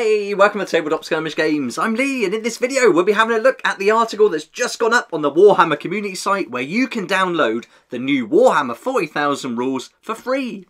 Hey, welcome to Tabletop Skirmish Games. I'm Lee, and in this video we'll be having a look at the article that's just gone up on the Warhammer community site where you can download the new Warhammer 40,000 rules for free.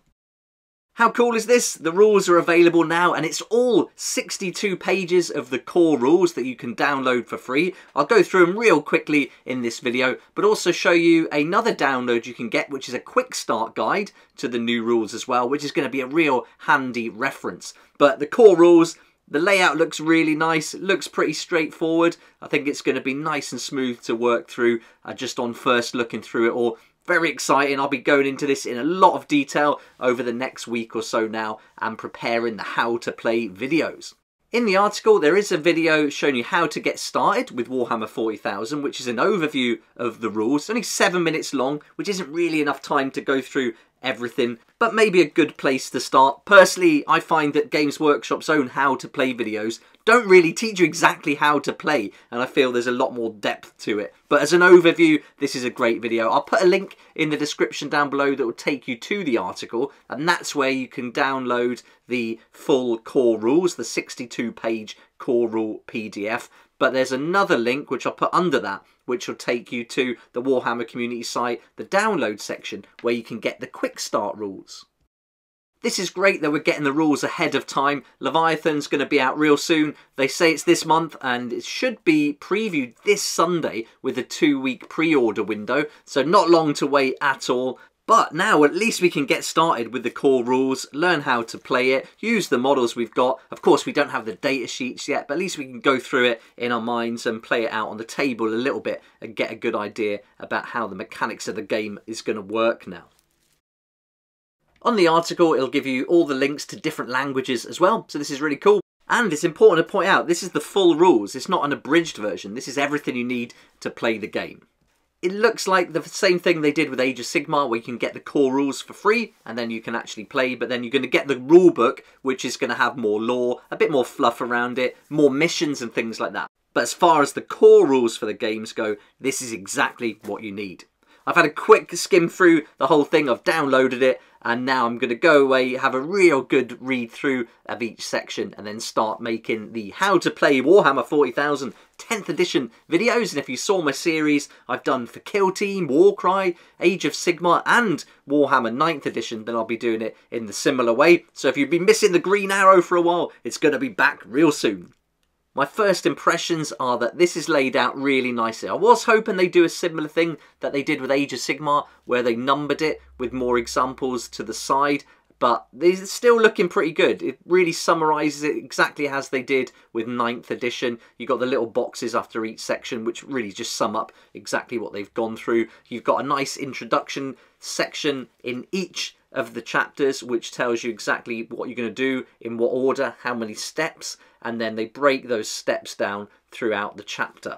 How cool is this? The rules are available now, and it's all 62 pages of the core rules that you can download for free. I'll go through them real quickly in this video, but also show you another download you can get, which is a quick start guide to the new rules as well, which is going to be a real handy reference. But the core rules, the layout looks really nice, it looks pretty straightforward. I think it's going to be nice and smooth to work through just on first looking through it all. Very exciting. I'll be going into this in a lot of detail over the next week or so now and preparing the how to play videos. In the article there is a video showing you how to get started with Warhammer 40,000, which is an overview of the rules. It's only 7 minutes long, which isn't really enough time to go through everything, but maybe a good place to start. Personally, I find that Games Workshop's own how to play videos don't really teach you exactly how to play, and I feel there's a lot more depth to it. But as an overview, this is a great video. I'll put a link in the description down below that will take you to the article, and that's where you can download the full core rules, the 62-page core rule PDF. But there's another link which I'll put under that, which will take you to the Warhammer community site, the download section, where you can get the quick start rules. This is great that we're getting the rules ahead of time. Leviathan's going to be out real soon. They say it's this month, and it should be previewed this Sunday with a 2-week pre-order window, so not long to wait at all. But now at least we can get started with the core rules, learn how to play it, use the models we've got. Of course, we don't have the data sheets yet, but at least we can go through it in our minds and play it out on the table a little bit and get a good idea about how the mechanics of the game is going to work now. On the article, it'll give you all the links to different languages as well, so this is really cool. And it's important to point out, this is the full rules. It's not an abridged version. This is everything you need to play the game. It looks like the same thing they did with Age of Sigmar, where you can get the core rules for free, and then you can actually play, but then you're going to get the rule book, which is going to have more lore, a bit more fluff around it, more missions and things like that. But as far as the core rules for the games go, this is exactly what you need. I've had a quick skim through the whole thing, I've downloaded it, and now I'm going to go away, have a real good read through of each section, and then start making the how to play Warhammer 40,000 10th edition videos. And if you saw my series I've done for Kill Team, Warcry, Age of Sigmar and Warhammer 9th edition, then I'll be doing it in the similar way. So if you've been missing the Green Arrow for a while, it's going to be back real soon. My first impressions are that this is laid out really nicely. I was hoping they'd do a similar thing that they did with Age of Sigmar, where they numbered it with more examples to the side, but these are still looking pretty good. It really summarises it exactly as they did with 9th edition. You've got the little boxes after each section, which really just sum up exactly what they've gone through. You've got a nice introduction section in each of the chapters, which tells you exactly what you're going to do, in what order, how many steps, and then they break those steps down throughout the chapter.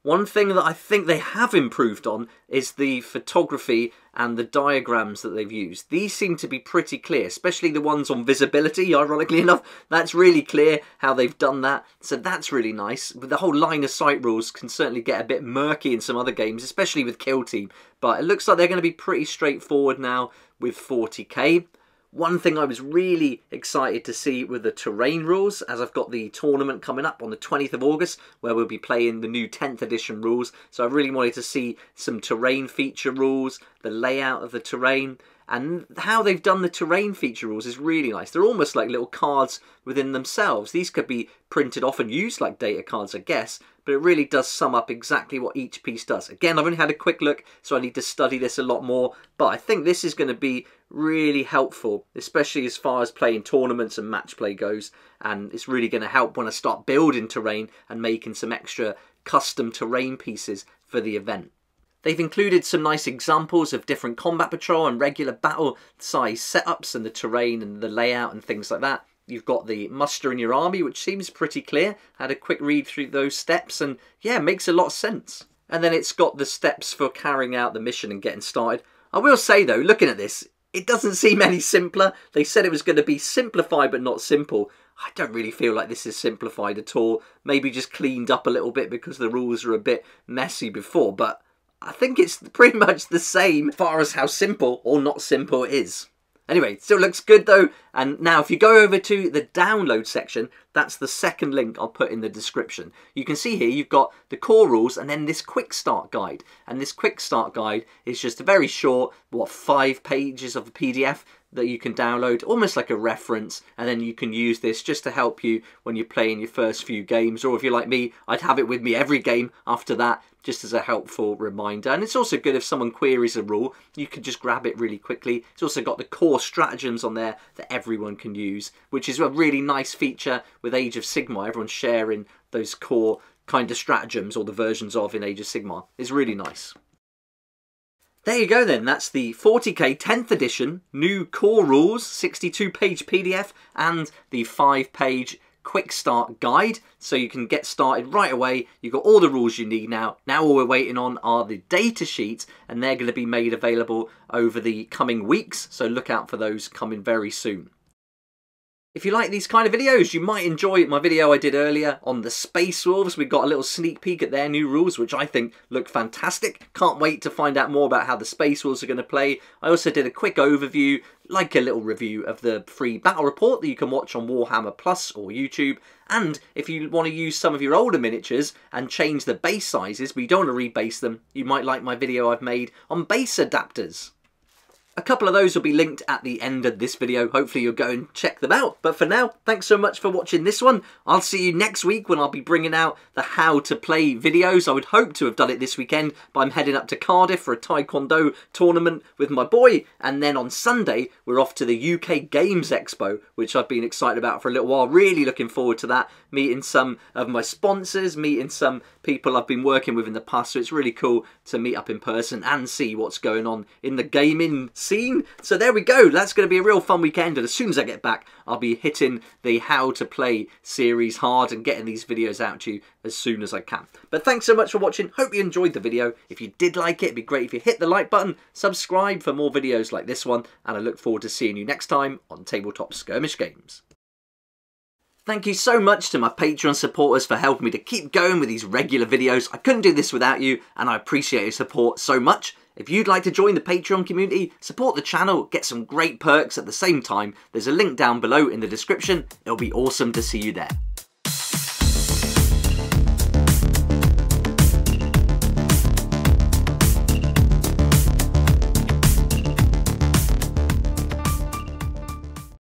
One thing that I think they have improved on is the photography and the diagrams that they've used. These seem to be pretty clear, especially the ones on visibility, ironically enough. That's really clear how they've done that, so that's really nice. But the whole line of sight rules can certainly get a bit murky in some other games, especially with Kill Team. But it looks like they're going to be pretty straightforward now with 40k. One thing I was really excited to see were the terrain rules, as I've got the tournament coming up on the 20th of August, where we'll be playing the new 10th edition rules. So I really wanted to see some terrain feature rules, the layout of the terrain, and how they've done the terrain feature rules is really nice. They're almost like little cards within themselves. These could be printed off and used like data cards, I guess, but it really does sum up exactly what each piece does. Again, I've only had a quick look, so I need to study this a lot more, but I think this is going to be really helpful, especially as far as playing tournaments and match play goes, and it's really going to help when I start building terrain and making some extra custom terrain pieces for the event. They've included some nice examples of different combat patrol and regular battle size setups and the terrain and the layout and things like that. You've got the muster in your army, which seems pretty clear. I had a quick read through those steps and yeah, makes a lot of sense. And then it's got the steps for carrying out the mission and getting started. I will say though, looking at this, it doesn't seem any simpler. They said it was going to be simplified but not simple. I don't really feel like this is simplified at all. Maybe just cleaned up a little bit because the rules are a bit messy before, but I think it's pretty much the same as far as how simple or not simple it is. Anyway, still looks good though. And now if you go over to the download section, that's the second link I'll put in the description. You can see here you've got the core rules and then this quick start guide. And this quick start guide is just a very short, 5 pages of a PDF that you can download, almost like a reference, and then you can use this just to help you when you're playing your first few games, or if you're like me, I'd have it with me every game after that, just as a helpful reminder. And it's also good if someone queries a rule, you can just grab it really quickly. It's also got the core stratagems on there that everyone can use, which is a really nice feature with Age of Sigmar. Everyone's sharing those core kind of stratagems, or the versions of in Age of Sigmar. It's really nice. There you go then, that's the 40k 10th edition, new core rules, 62-page PDF, and the 5-page quick start guide, so you can get started right away. You've got all the rules you need now. Now all we're waiting on are the data sheets, and they're going to be made available over the coming weeks, so look out for those coming very soon. If you like these kind of videos, you might enjoy my video I did earlier on the Space Wolves. We got a little sneak peek at their new rules, which I think look fantastic. Can't wait to find out more about how the Space Wolves are going to play. I also did a quick overview, like a little review of the free battle report that you can watch on Warhammer Plus or YouTube. And if you want to use some of your older miniatures and change the base sizes, but you don't want to rebase them, you might like my video I've made on base adapters. A couple of those will be linked at the end of this video. Hopefully you'll go and check them out. But for now, thanks so much for watching this one. I'll see you next week when I'll be bringing out the how to play videos. I would hope to have done it this weekend, but I'm heading up to Cardiff for a Taekwondo tournament with my boy. And then on Sunday, we're off to the UK Games Expo, which I've been excited about for a little while. Really looking forward to that. Meeting some of my sponsors, meeting some people I've been working with in the past. So it's really cool to meet up in person and see what's going on in the gaming scene. So there we go, that's going to be a real fun weekend, and as soon as I get back I'll be hitting the how to play series hard and getting these videos out to you as soon as I can. But thanks so much for watching, hope you enjoyed the video. If you did like it, it'd be great if you hit the like button, subscribe for more videos like this one, and I look forward to seeing you next time on Tabletop Skirmish Games. Thank you so much to my Patreon supporters for helping me to keep going with these regular videos. I couldn't do this without you, and I appreciate your support so much. If you'd like to join the Patreon community, support the channel, get some great perks at the same time, there's a link down below in the description. It'll be awesome to see you there.